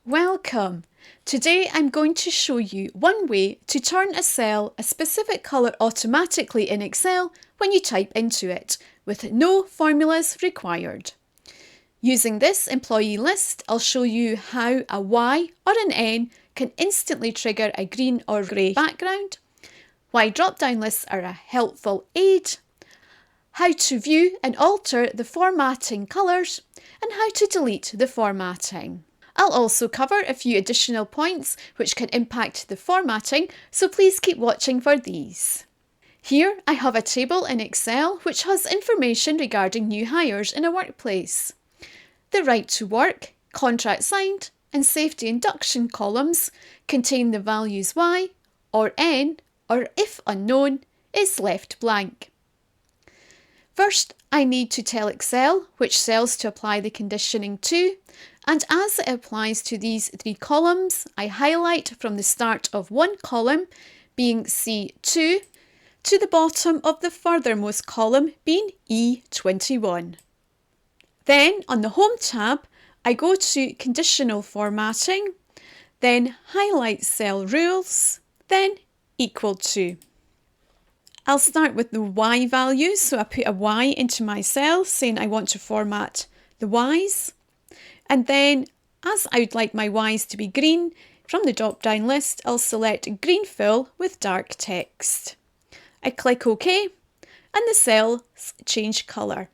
Welcome! Today I'm going to show you one way to turn a cell a specific colour automatically in Excel when you type into it, with no formulas required. Using this employee list, I'll show you how a Y or an N can instantly trigger a green or grey background, why drop-down lists are a helpful aid, how to view and alter the formatting colours, and how to delete the formatting. I'll also cover a few additional points which can impact the formatting, so please keep watching for these. Here I have a table in Excel which has information regarding new hires in a workplace. The right to work, contract signed, and safety induction columns contain the values Y or N, or if unknown, is left blank. First, I need to tell Excel which cells to apply the conditioning to, and as it applies to these three columns, I highlight from the start of one column, being C2, to the bottom of the furthermost column, being E21. Then, on the Home tab, I go to Conditional Formatting, then highlight Cell Rules, then Equal to. I'll start with the Y values, so I put a Y into my cell saying I want to format the Ys. And then, as I would like my Ys to be green, from the drop-down list I'll select green fill with dark text. I click OK and the cells change colour.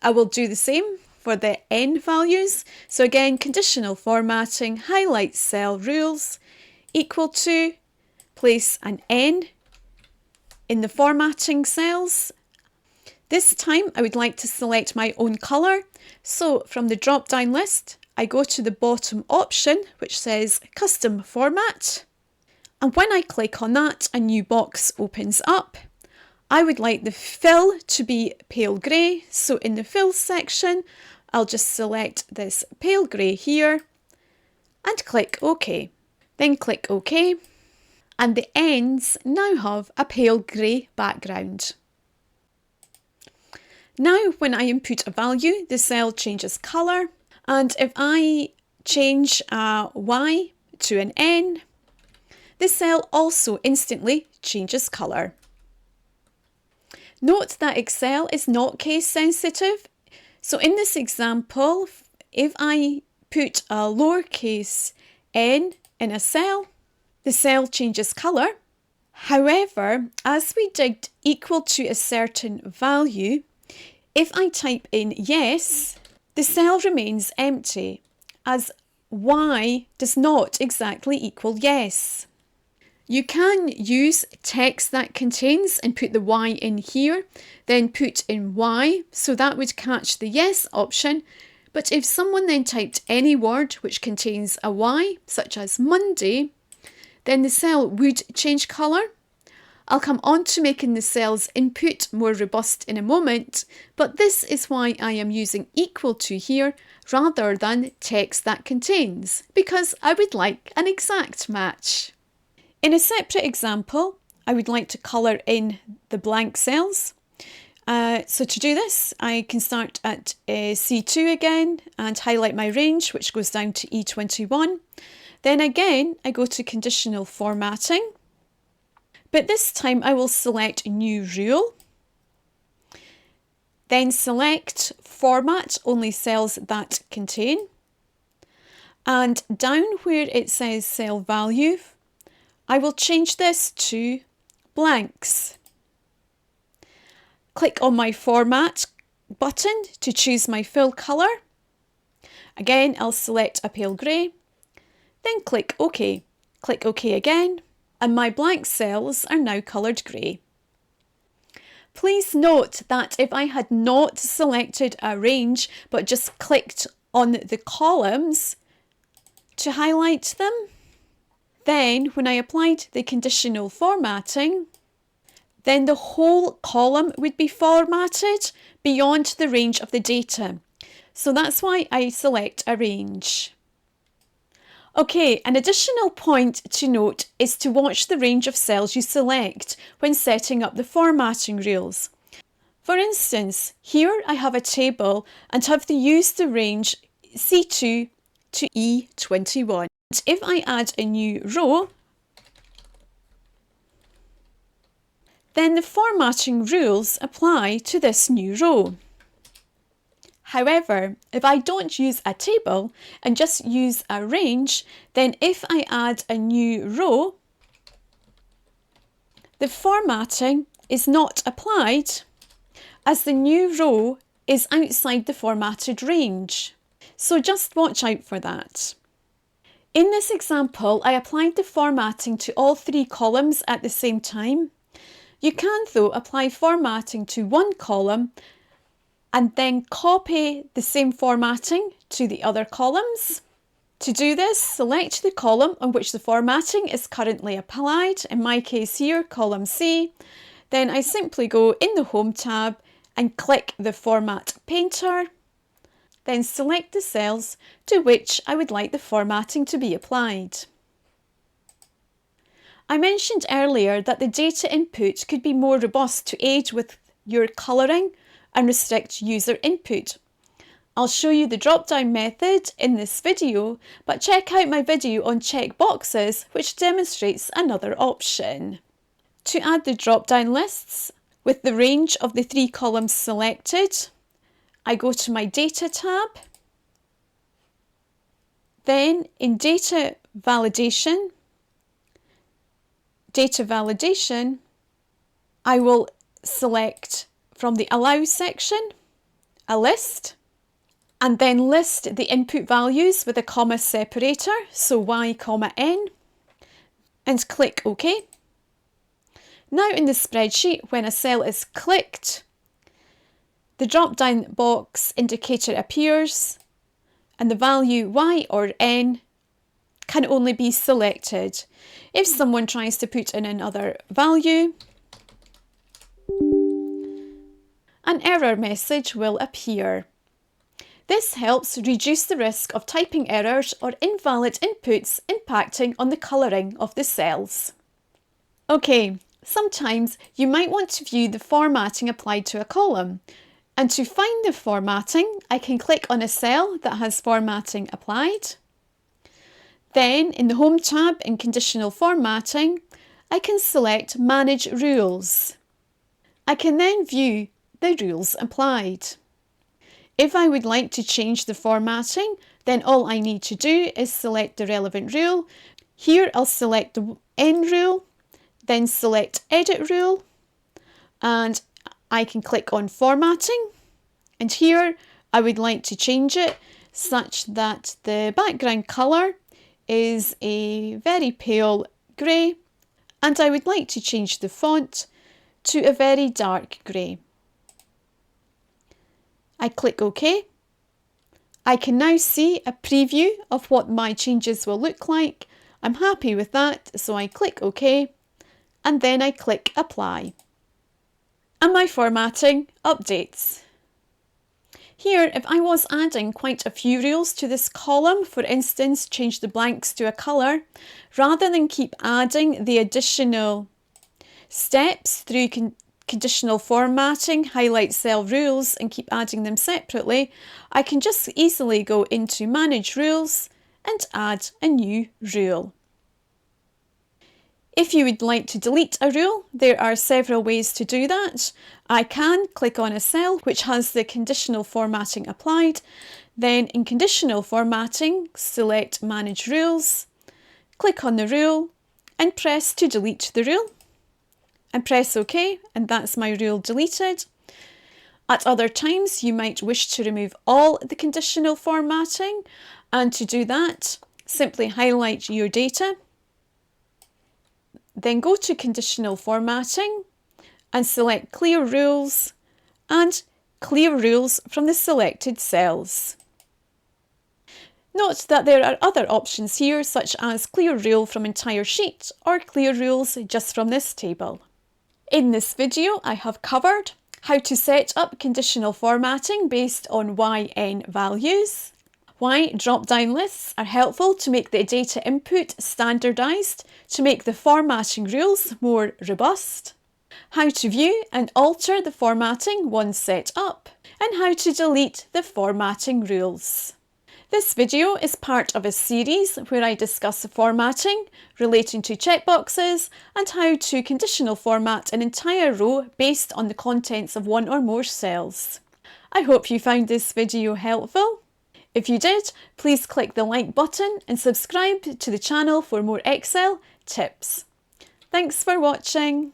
I will do the same for the N values, so again conditional formatting, highlight cell rules, equal to, place an N in the formatting cells. This time I would like to select my own colour, so from the drop down list I go to the bottom option which says Custom Format, and when I click on that a new box opens up. I would like the fill to be pale grey, so in the fill section I'll just select this pale grey here and click OK. Then click OK, and the ends now have a pale grey background. Now when I input a value, the cell changes colour, and if I change a Y to an N, the cell also instantly changes colour. Note that Excel is not case sensitive, so in this example, if I put a lowercase n in a cell, the cell changes colour. However, as we dig equal to a certain value, if I type in yes, the cell remains empty, as Y does not exactly equal yes. You can use text that contains and put the Y in here, then put in Y, so that would catch the yes option. But if someone then typed any word which contains a Y, such as Monday, then the cell would change colour. I'll come on to making the cell's input more robust in a moment, but this is why I am using equal to here rather than text that contains, because I would like an exact match. In a separate example, I would like to colour in the blank cells. So to do this, I can start at C2 again and highlight my range, which goes down to E21. Then again, I go to Conditional Formatting, but this time I will select New Rule. Then select Format Only Cells That Contain. And down where it says Cell Value, I will change this to blanks. Click on my Format button to choose my fill colour. Again, I'll select a pale grey, then click OK. Click OK again, and my blank cells are now coloured grey. Please note that if I had not selected a range but just clicked on the columns to highlight them, then when I applied the conditional formatting, then the whole column would be formatted beyond the range of the data. So that's why I select a range. Okay, an additional point to note is to watch the range of cells you select when setting up the formatting rules. For instance, here I have a table and have used the range C2 to E21. And if I add a new row, then the formatting rules apply to this new row. However, if I don't use a table and just use a range, then if I add a new row, the formatting is not applied as the new row is outside the formatted range. So just watch out for that. In this example, I applied the formatting to all 3 columns at the same time. You can, though, apply formatting to one column and then copy the same formatting to the other columns. To do this, select the column on which the formatting is currently applied, in my case here, column C. Then I simply go in the Home tab and click the Format Painter. Then select the cells to which I would like the formatting to be applied. I mentioned earlier that the data input could be more robust to aid with your colouring and restrict user input. I'll show you the drop-down method in this video, but check out my video on checkboxes, which demonstrates another option. To add the drop-down lists with the range of the 3 columns selected, I go to my Data tab. Then in Data Validation, I will select from the Allow section a list, and then list the input values with a comma separator, so Y, N, and click OK. Now in the spreadsheet, when a cell is clicked, the drop-down box indicator appears and the value Y or N can only be selected. If someone tries to put in another value, an error message will appear. This helps reduce the risk of typing errors or invalid inputs impacting on the colouring of the cells. Okay, sometimes you might want to view the formatting applied to a column. And to find the formatting, I can click on a cell that has formatting applied. Then in the Home tab in Conditional Formatting, I can select Manage Rules. I can then view the rules applied. If I would like to change the formatting, then all I need to do is select the relevant rule. Here I'll select the N rule, then select Edit Rule, and I can click on Formatting, and here I would like to change it such that the background colour is a very pale grey, and I would like to change the font to a very dark grey. I click OK. I can now see a preview of what my changes will look like. I'm happy with that, so I click OK, and then I click Apply. And my formatting updates. Here, if I was adding quite a few rules to this column, for instance, change the blanks to a colour, rather than keep adding the additional steps through conditional formatting, highlight cell rules, and keep adding them separately, I can just easily go into Manage Rules and add a new rule. If you would like to delete a rule, there are several ways to do that. I can click on a cell which has the conditional formatting applied, then in Conditional Formatting, select Manage Rules, click on the rule and press to delete the rule, and press OK, and that's my rule deleted. At other times, you might wish to remove all the conditional formatting, and to do that, simply highlight your data. Then go to Conditional Formatting and select Clear Rules and Clear Rules from the selected cells. Note that there are other options here, such as Clear Rule from entire sheet or Clear Rules just from this table. In this video, I have covered how to set up conditional formatting based on YN values, why drop-down lists are helpful to make the data input standardised to make the formatting rules more robust, how to view and alter the formatting once set up, and how to delete the formatting rules. This video is part of a series where I discuss formatting relating to checkboxes and how to conditional format an entire row based on the contents of one or more cells. I hope you found this video helpful. If you did, please click the like button and subscribe to the channel for more Excel tips. Thanks for watching.